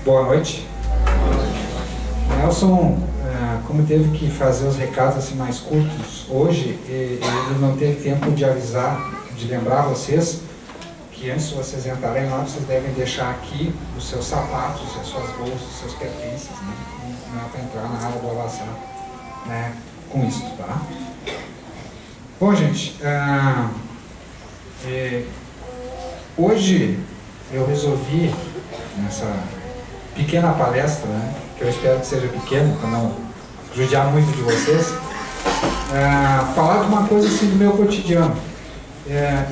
Boa noite. Nelson, como teve que fazer os recados assim mais curtos hoje, ele não teve tempo de avisar, de lembrar vocês que antes de vocês entrarem lá, vocês devem deixar aqui os seus sapatos, as suas bolsas, os seus pertences, né? Não é para entrar na área do alação, né? Com isso, tá? Bom, gente, hoje eu resolvi, nessa pequena palestra, né, que eu espero que seja pequena, para não judiar muito de vocês, falar de uma coisa assim do meu cotidiano.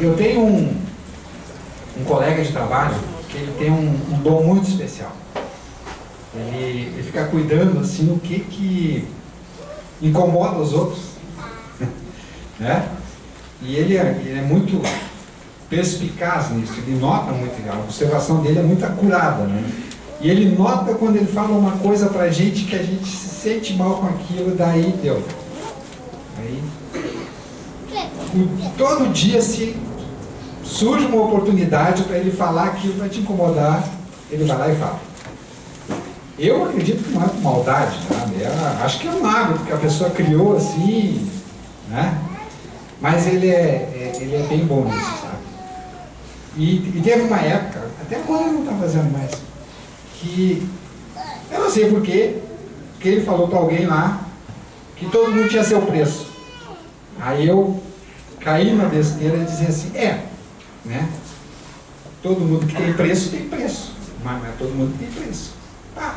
Eu tenho um colega de trabalho que ele tem um dom muito especial. Ele fica cuidando assim o que incomoda os outros, né? E ele é muito perspicaz nisso, ele nota muito, a observação dele é muito acurada, né? E ele nota quando ele fala uma coisa pra gente que a gente se sente mal com aquilo, daí deu. Aí, todo dia se surge uma oportunidade para ele falar aquilo, vai te incomodar, ele vai lá e fala. Eu acredito que não é por maldade, né? Acho que é um hábito que a pessoa criou assim, né? Mas ele é bem bom nisso, sabe? E teve uma época, até agora ele não está fazendo mais, que eu não sei porquê, que ele falou para alguém lá que todo mundo tinha seu preço. Aí eu caí na besteira e dizia assim, né? Todo mundo que tem preço, mas não é todo mundo que tem preço.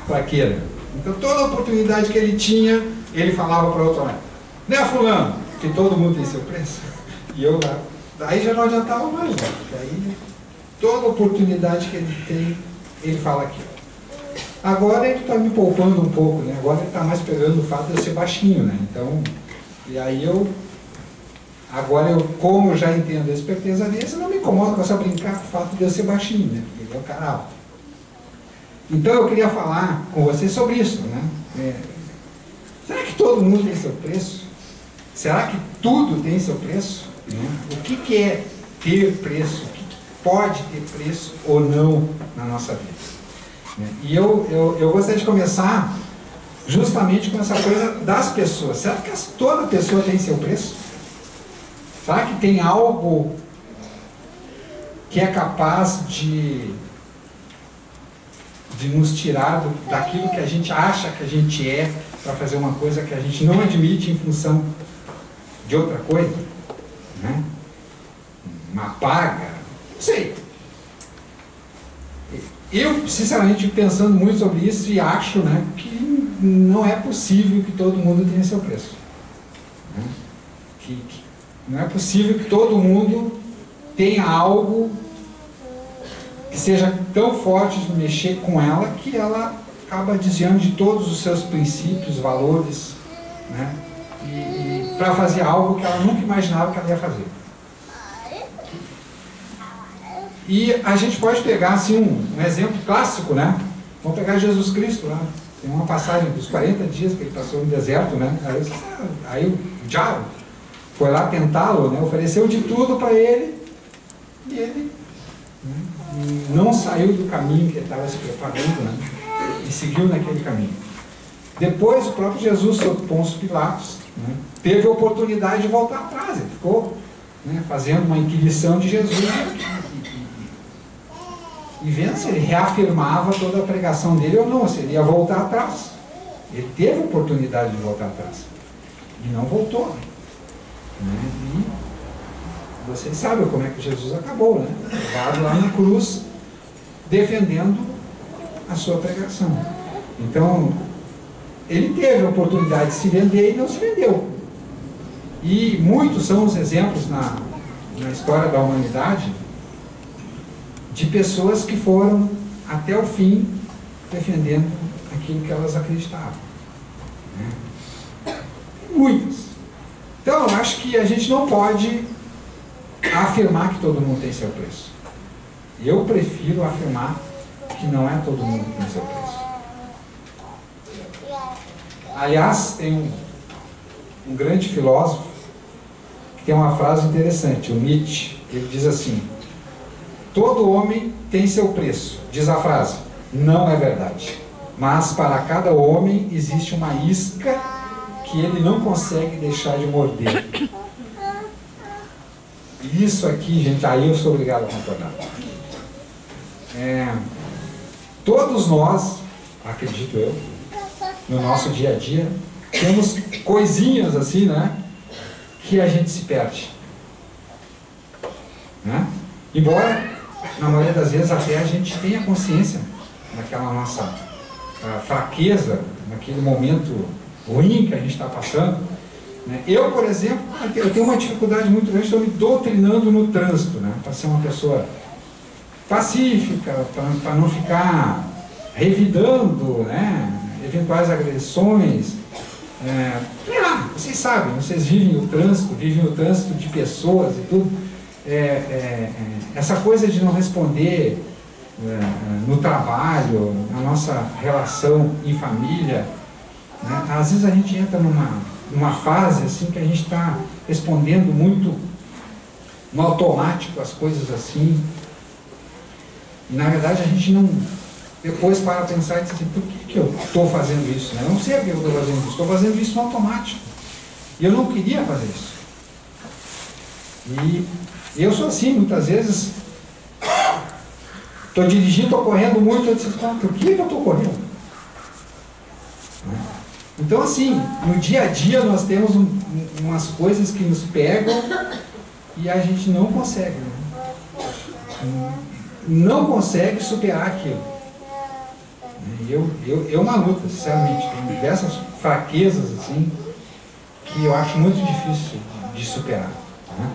Para quê? Né? Então toda oportunidade que ele tinha, ele falava para outro lado, né, fulano, que todo mundo tem seu preço. E eu lá, daí já não adiantava mais, né? Daí toda oportunidade que ele tem, ele fala aqui. Agora ele está me poupando um pouco, né? Agora ele está mais pegando o fato de eu ser baixinho, né? Então, e aí agora como eu já entendo a esperteza dele, eu não me incomodo com essa brincar com o fato de eu ser baixinho, né? Porque ele é o cara alto. Então eu queria falar com vocês sobre isso, né? Será que todo mundo tem seu preço? Será que tudo tem seu preço? Né? O que é ter preço? O que pode ter preço ou não na nossa vida? E eu gostaria de começar justamente com essa coisa das pessoas. Será que toda pessoa tem seu preço? Será que tem algo que é capaz de nos tirar daquilo que a gente acha que a gente é, para fazer uma coisa que a gente não admite em função de outra coisa? Né? Uma paga? Não sei. Eu, sinceramente, pensando muito sobre isso e acho, né, que não é possível que todo mundo tenha seu preço. Né? Que não é possível que todo mundo tenha algo que seja tão forte de mexer com ela que ela acaba desviando de todos os seus princípios, valores, né? E para fazer algo que ela nunca imaginava que ela ia fazer. E a gente pode pegar assim um exemplo clássico, né? Vamos pegar Jesus Cristo lá. Tem uma passagem dos 40 dias que ele passou no deserto, né? Aí o diabo foi lá tentá-lo, né? Ofereceu de tudo para ele e ele, né, não saiu do caminho que ele estava se preparando, né? E seguiu naquele caminho. Depois o próprio Jesus, sob Pôncio Pilatos, né, teve a oportunidade de voltar atrás. Ele ficou, né, fazendo uma inquisição de Jesus e vendo se ele reafirmava toda a pregação dele ou não, se ele ia voltar atrás. Ele teve a oportunidade de voltar atrás e não voltou. Né? E vocês sabem como é que Jesus acabou, né? Levado lá na cruz, defendendo a sua pregação. Então, ele teve a oportunidade de se vender e não se vendeu. E muitos são os exemplos na história da humanidade de pessoas que foram até o fim defendendo aquilo que elas acreditavam. Né? Muitas. Então, eu acho que a gente não pode afirmar que todo mundo tem seu preço. Eu prefiro afirmar que não é todo mundo que tem seu preço. Aliás, tem um grande filósofo que tem uma frase interessante, o Nietzsche. Ele diz assim: todo homem tem seu preço, diz a frase, não é verdade. Mas para cada homem existe uma isca que ele não consegue deixar de morder. E isso aqui, gente, aí eu sou obrigado a concordar. Todos nós, acredito eu, no nosso dia a dia, temos coisinhas assim, né, que a gente se perde, né? Embora, na maioria das vezes, até a gente tenha consciência daquela nossa fraqueza, naquele momento ruim que a gente está passando, né? Eu, por exemplo, eu tenho uma dificuldade muito grande, estou me doutrinando no trânsito, né, para ser uma pessoa pacífica, para não ficar revidando, né, eventuais agressões. Vocês sabem, vocês vivem o trânsito de pessoas e tudo. Essa coisa de não responder no trabalho, na nossa relação em família, né? Às vezes a gente entra numa fase assim que a gente está respondendo muito no automático as coisas assim, e na verdade a gente não depois para pensar e dizer assim, por que eu estou fazendo isso, né? Eu não sei por que eu estou fazendo isso, estou fazendo isso no automático e eu não queria fazer isso. E eu sou assim, muitas vezes estou dirigindo, estou correndo muito, eu disse, por que eu estou correndo? Então assim, no dia a dia nós temos umas coisas que nos pegam e a gente não consegue, né? Não consegue superar aquilo. Eu uma luta, sinceramente, tem diversas fraquezas assim que eu acho muito difícil de superar, né?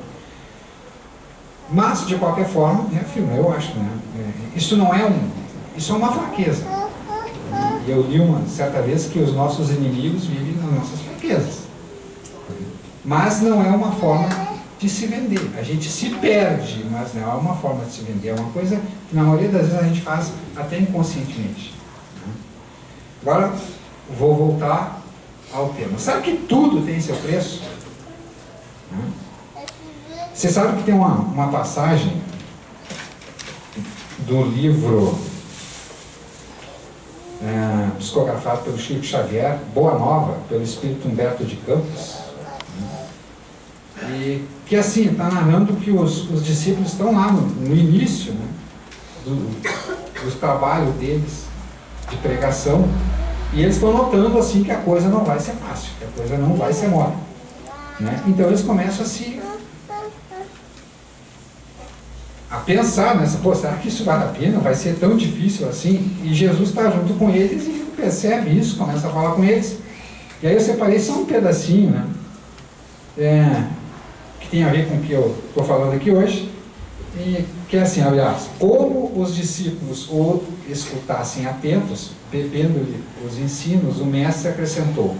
Mas de qualquer forma, eu acho, né, isso não é isso é uma fraqueza. E eu li uma certa vez que os nossos inimigos vivem nas nossas fraquezas, mas não é uma forma de se vender. A gente se perde, mas não é uma forma de se vender. É uma coisa que na maioria das vezes a gente faz até inconscientemente. Agora, vou voltar ao tema. Sabe que tudo tem seu preço? Você sabe que tem uma passagem do livro psicografado pelo Chico Xavier, Boa Nova, pelo Espírito Humberto de Campos, e que assim, está narrando que os discípulos estão lá no início, né, do trabalho deles de pregação, e eles estão notando assim que a coisa não vai ser fácil, que a coisa não vai ser mole, né? Então eles começam a pensar nessa, será que isso vale a pena? Vai ser tão difícil assim? E Jesus está junto com eles e percebe isso, começa a falar com eles. E aí eu separei só um pedacinho, né, que tem a ver com o que eu estou falando aqui hoje, e que é assim, aliás, como os discípulos o escutassem atentos, bebendo-lhe os ensinos, o mestre acrescentou: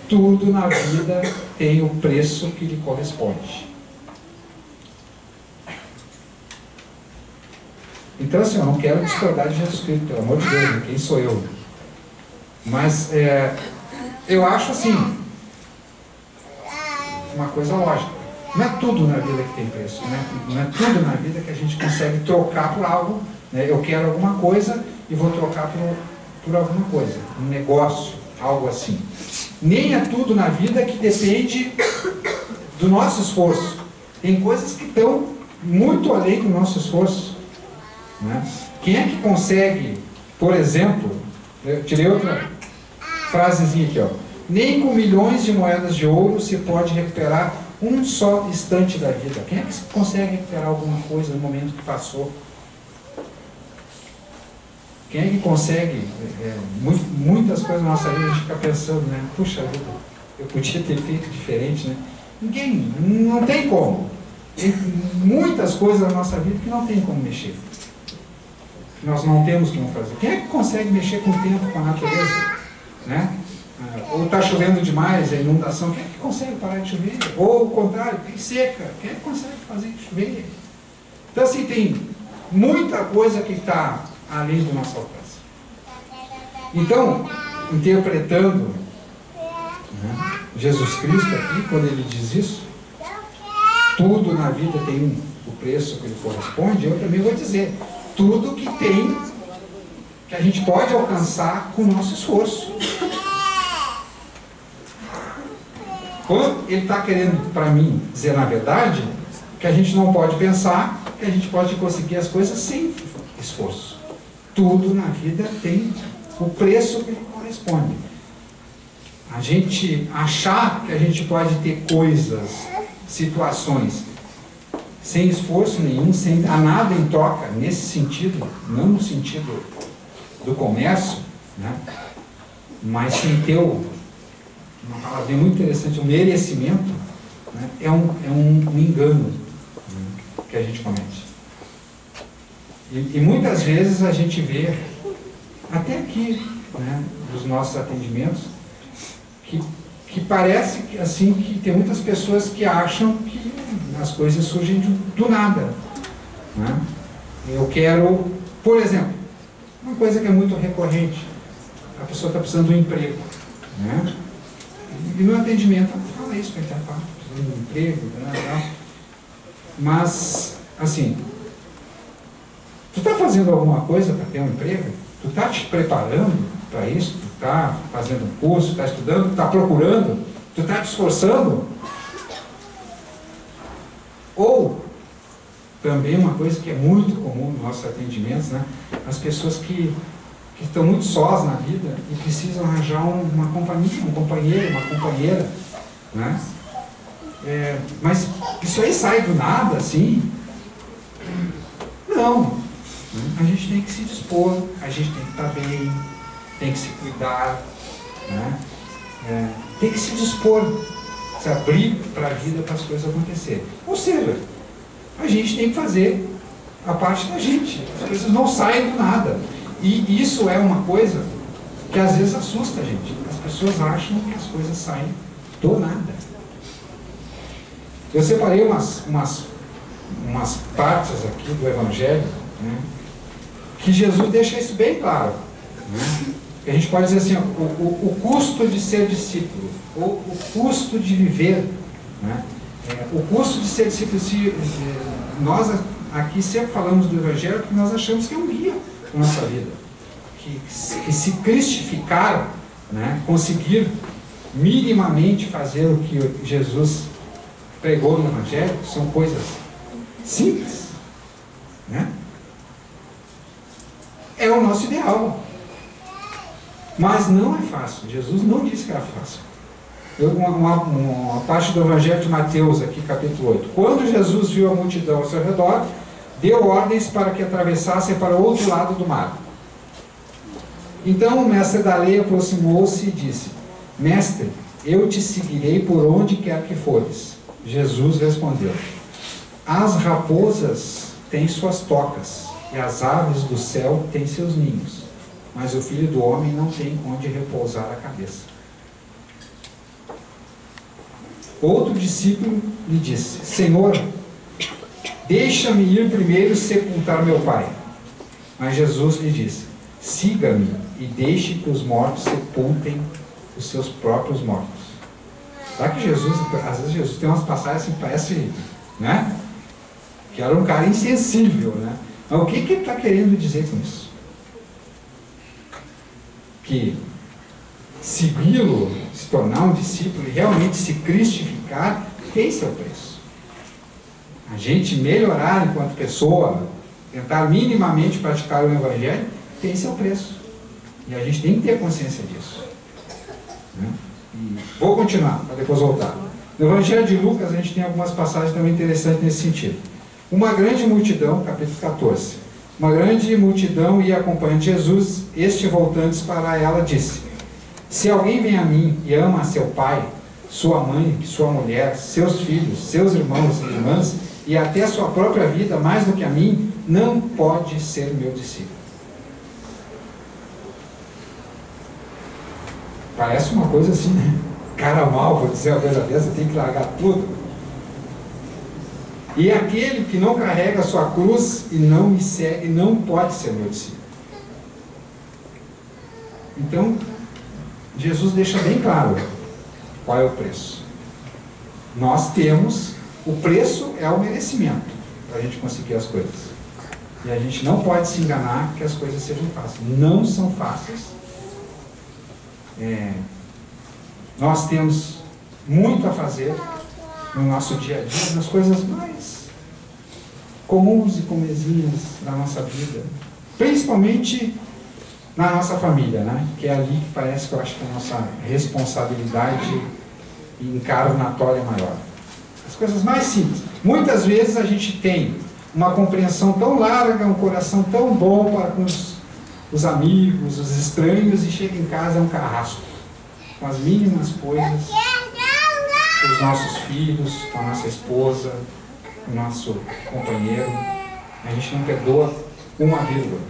tudo na vida tem o preço que lhe corresponde. Então assim, eu não quero discordar de Jesus Cristo, pelo amor de Deus, quem sou eu? Mas eu acho assim, uma coisa lógica. Não é tudo na vida que tem preço, né? Não é tudo na vida que a gente consegue trocar por algo, né? Eu quero alguma coisa e vou trocar por alguma coisa, um negócio, algo assim. Nem é tudo na vida que depende do nosso esforço. Tem coisas que estão muito além do nosso esforço, né? Quem é que consegue, por exemplo, eu tirei outra frasezinha aqui, ó, nem com milhões de moedas de ouro se pode recuperar um só instante da vida. Quem é que consegue recuperar alguma coisa no momento que passou? Quem é que consegue? Muitas coisas na nossa vida a gente fica pensando, né? Puxa vida, eu podia ter feito diferente, né? Ninguém, não tem como. Tem muitas coisas na nossa vida que não tem como mexer. Nós não temos como fazer. Quem é que consegue mexer com o tempo, com a natureza? Né? Ou está chovendo demais, a inundação, quem é que consegue parar de chover? Ou o contrário, tem seca, quem é que consegue fazer chover? Então assim, tem muita coisa que está além do nosso alcance. Então, interpretando, né, Jesus Cristo aqui, quando ele diz isso, tudo na vida tem o preço que lhe corresponde, eu também vou dizer, tudo que tem que a gente pode alcançar com o nosso esforço. Quando ele está querendo, para mim, dizer na verdade, que a gente não pode pensar que a gente pode conseguir as coisas sem esforço. Tudo na vida tem o preço que lhe corresponde. A gente achar que a gente pode ter coisas, situações, sem esforço nenhum, sem dar nada em troca, nesse sentido, não no sentido do comércio, né? Mas sem ter uma palavra muito interessante, o merecimento, né? É um engano, né, que a gente comete. E muitas vezes a gente vê, até aqui, né, dos nossos atendimentos, que parece assim que tem muitas pessoas que acham que as coisas surgem do nada, né? Eu quero, por exemplo, uma coisa que é muito recorrente, a pessoa está precisando de um emprego, né? E no atendimento ela fala isso, está precisando de um emprego, né? Mas, assim, tu está fazendo alguma coisa para ter um emprego? Tu está te preparando para isso? Tu está fazendo um curso, está estudando, tu está procurando, tu está te esforçando? Ou, também uma coisa que é muito comum nos nossos atendimentos, né? As pessoas que estão muito sós na vida e precisam arranjar uma companhia, um companheiro, uma companheira, né? Mas isso aí sai do nada, assim? Não. A gente tem que se dispor, a gente tem que estar bem, tem que se cuidar, né? Tem que se dispor, se abrir para a vida, para as coisas acontecerem. Ou seja, a gente tem que fazer a parte da gente. As coisas não saem do nada. E isso é uma coisa que às vezes assusta a gente. As pessoas acham que as coisas saem do nada. Eu separei umas partes aqui do Evangelho, né, que Jesus deixa isso bem claro, né? A gente pode dizer assim, o custo de ser discípulo, ou o custo de viver, né? O custo de ser discípulo, nós aqui sempre falamos do Evangelho porque nós achamos que é um guia para a nossa vida, que se cristificar, né, conseguir minimamente fazer o que Jesus pregou no Evangelho, são coisas simples, né? É o nosso ideal. Mas não é fácil. Jesus não disse que era fácil. Uma parte do Evangelho de Mateus, aqui, capítulo 8. Quando Jesus viu a multidão ao seu redor, deu ordens para que atravessassem para o outro lado do mar. Então o mestre da lei aproximou-se e disse: Mestre, eu te seguirei por onde quer que fores. Jesus respondeu: As raposas têm suas tocas, e as aves do céu têm seus ninhos, mas o Filho do Homem não tem onde repousar a cabeça. Outro discípulo lhe disse: Senhor, deixa-me ir primeiro sepultar meu pai. Mas Jesus lhe disse: Siga-me e deixe que os mortos sepultem os seus próprios mortos. Sabe que Jesus, às vezes Jesus tem umas passagens assim, parece, né, que era um cara insensível, né? Mas o que ele está querendo dizer com isso? Que segui-lo, se tornar um discípulo e realmente se cristificar, tem seu preço. A gente melhorar enquanto pessoa, tentar minimamente praticar o Evangelho, tem seu preço. E a gente tem que ter consciência disso, né? E vou continuar, para depois voltar. No Evangelho de Lucas, a gente tem algumas passagens também interessantes nesse sentido. Uma grande multidão, capítulo 14. Uma grande multidão ia acompanhando Jesus. Este, voltando-se para ela, disse: Se alguém vem a mim e ama seu pai, sua mãe, sua mulher, seus filhos, seus irmãos e irmãs, e até a sua própria vida, mais do que a mim, não pode ser meu discípulo. Parece uma coisa assim, né? Cara mal, vou dizer a verdade, você tem que largar tudo. E aquele que não carrega a sua cruz e não me segue, não pode ser meu discípulo. Então, Jesus deixa bem claro qual é o preço. Nós temos, o preço é o merecimento para a gente conseguir as coisas. E a gente não pode se enganar que as coisas sejam fáceis. Não são fáceis. Nós temos muito a fazer no nosso dia a dia, nas coisas mais comuns e comezinhas da nossa vida. Principalmente na nossa família, né? Que é ali que parece que eu acho que a nossa responsabilidade encarnatória é maior. As coisas mais simples. Muitas vezes a gente tem uma compreensão tão larga, um coração tão bom para com os amigos, os estranhos, e chega em casa é um carrasco. Com as mínimas coisas, com os nossos filhos, com a nossa esposa, com o nosso companheiro. A gente não perdoa uma vírgula.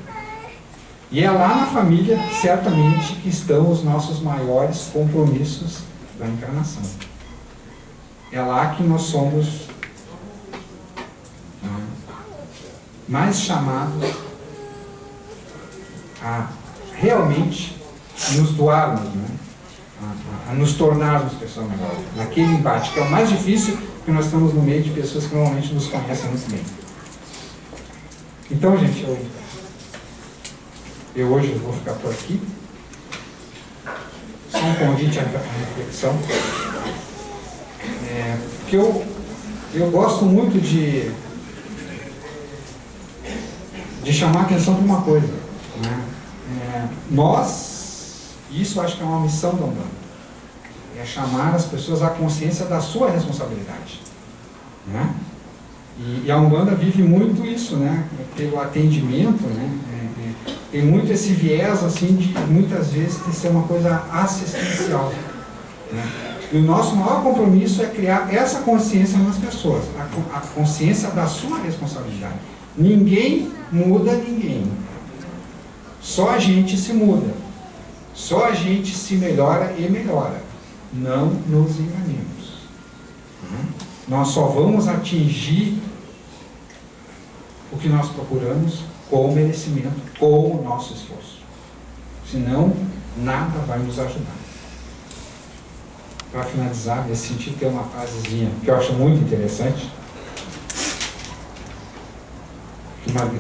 E é lá na família, certamente, que estão os nossos maiores compromissos da encarnação. É lá que nós somos mais chamados a realmente nos doarmos, né? A nos tornarmos pessoas melhores. Naquele embate, que é o mais difícil, porque nós estamos no meio de pessoas que normalmente nos conhecem muito bem. Então, gente, eu hoje vou ficar por aqui. Só um convite à reflexão. Porque eu gosto muito de chamar a atenção para uma coisa, né? Isso acho que é uma missão da Umbanda, é chamar as pessoas à consciência da sua responsabilidade, né? E a Umbanda vive muito isso, né? Pelo atendimento, né? Tem muito esse viés assim de muitas vezes de ser uma coisa assistencial, né? E o nosso maior compromisso é criar essa consciência nas pessoas, a consciência da sua responsabilidade. Ninguém muda ninguém. Só a gente se muda. Só a gente se melhora e melhora. Não nos enganemos. Nós só vamos atingir o que nós procuramos com o merecimento, com o nosso esforço. Senão, nada vai nos ajudar. Para finalizar, nesse sentido, tem uma frasezinha que eu acho muito interessante.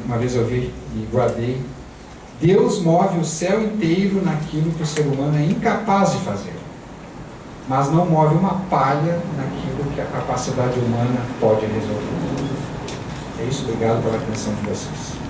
Uma vez eu vi e guardei. Deus move o céu inteiro naquilo que o ser humano é incapaz de fazer, mas não move uma palha naquilo que a capacidade humana pode resolver. É isso, obrigado pela atenção de vocês.